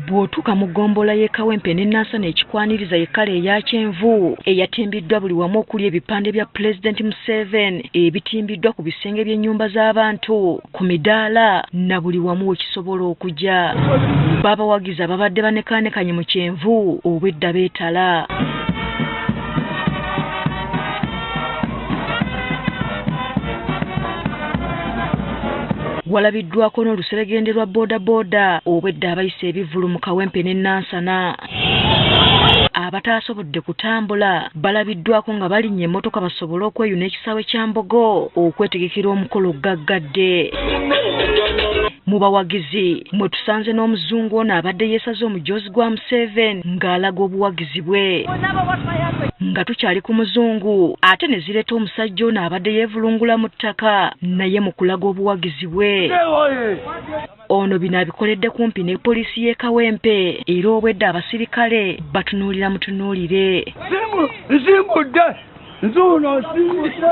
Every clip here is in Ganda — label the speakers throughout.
Speaker 1: Bw'otuuka mu ggombolola y'e Kawempe ne Nansana ekikwaniriza ye kkala eya kyenvu eyatimbiddwa buli wamu okuli ebipande bya Pulezidenti Museveni ebitimbiddwa ku bisenge by'ennyumba z'abantu ku midaala na buli wamu wekisobola okujja. Baabawagizi ababadde banekaanekanye mu kyenvu obwedda beetala. Walabiddwako n'oluseregende lwa boodabooda obwedda abayise ebivvulu mu Kawempe ne Nansana. Abataasobodde kutambula balabiddwako nga balinnya emmotoka basobole okweyuna ekisaawe kya Mbogo okwetegekera omukolo gaggadde. Mu bawagizi mwe tusanze n'omuzungu ono abadde yeesaze omujoozi gwa Museveni ng'alaga obuwagizi bwe. Nga tukyali ku muzungu ate ne zireeta omusajja ono abadde yeevulungula mu ttaka naye mu kulaga obuwagizi bwe. Ono bino abikoledde kumpi ne poliisi y'e Kawempe era obwedda abasirikale batunuulira mutunuulire.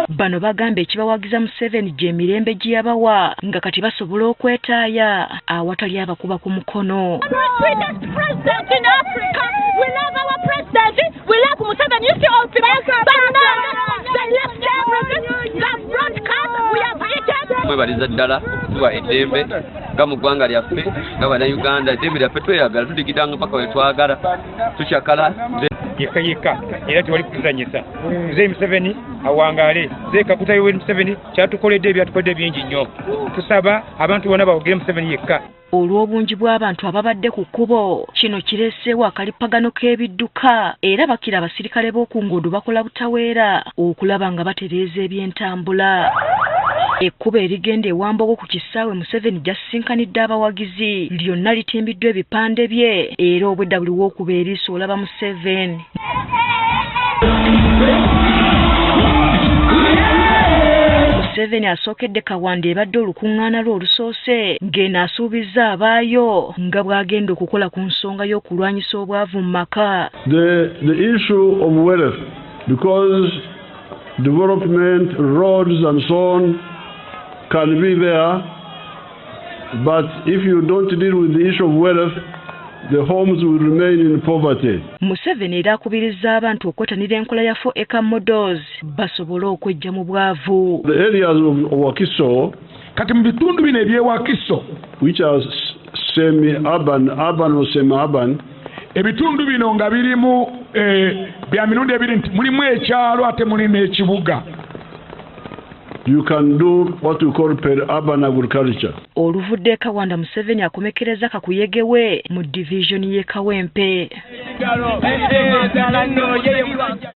Speaker 1: Bano bagamba ekibawagiza Museveni gy'emirembe gye yabawa nga kati basobola okwetaaya awatali abakuba ku mukono.
Speaker 2: Mwebaliza ddala tuwa eddembe nga mu ggwanga lyaffe nga bannayuganda eddembe lyaffe tweyagala tudigidanga paka we twagala tukyakala
Speaker 3: yekka era tewali kutuzanyisa. Nze Museveni awangaale nze Kaguta Yoweri Museveni kyatukoledde ebyatukoledde bingi nnyo. Tusaba abantu bonna bawogere Museveni yekka.
Speaker 1: Olw'obungi bw'abantu ababadde ku kkubo kino kireeseewo akalipagano k'ebidduka era bakira abasirikale b'oku nguudo bakola butaweera okulaba nga batereeza eby'entambula. Ekkubo erigenda ewa Mbogo ku kisaawe Museveni gyasisinkanidde abawagizi lyonna litimbiddwa ebipande bye era obwedda buli w'okuba eriiso olaba Museveni. Museveni asookedde Kawanda ebadde olukuŋŋaana lwe olusoose ng'eno asuubizza abaayo nga bw'agenda okukola ku nsonga y'okulwanyisa obwavu mu maka.
Speaker 4: The issue of wealth, because development, roads and so on can be there, but if you don't deal with the issue of wealth, the homes will remain in poverty.
Speaker 1: Museveni era akubirizza abantu okwetanira enkola ya 4-acre models basobole okwejja mu bwavu.
Speaker 4: The areas of Wakiso,
Speaker 5: kati mu bitundu bino eby'Ewakiso,
Speaker 4: which are semi-urban, urban or semi-urban,
Speaker 5: ebitundu bino nga birimu bya mirundi ebiri nti mulimu ekyalo ate mulimu ekibuga.
Speaker 4: You can do what we call per-urban agriculture.
Speaker 1: Oluvudde Kawanda Museveni akomekereza kakuyegewe mu division y'e Kawempe.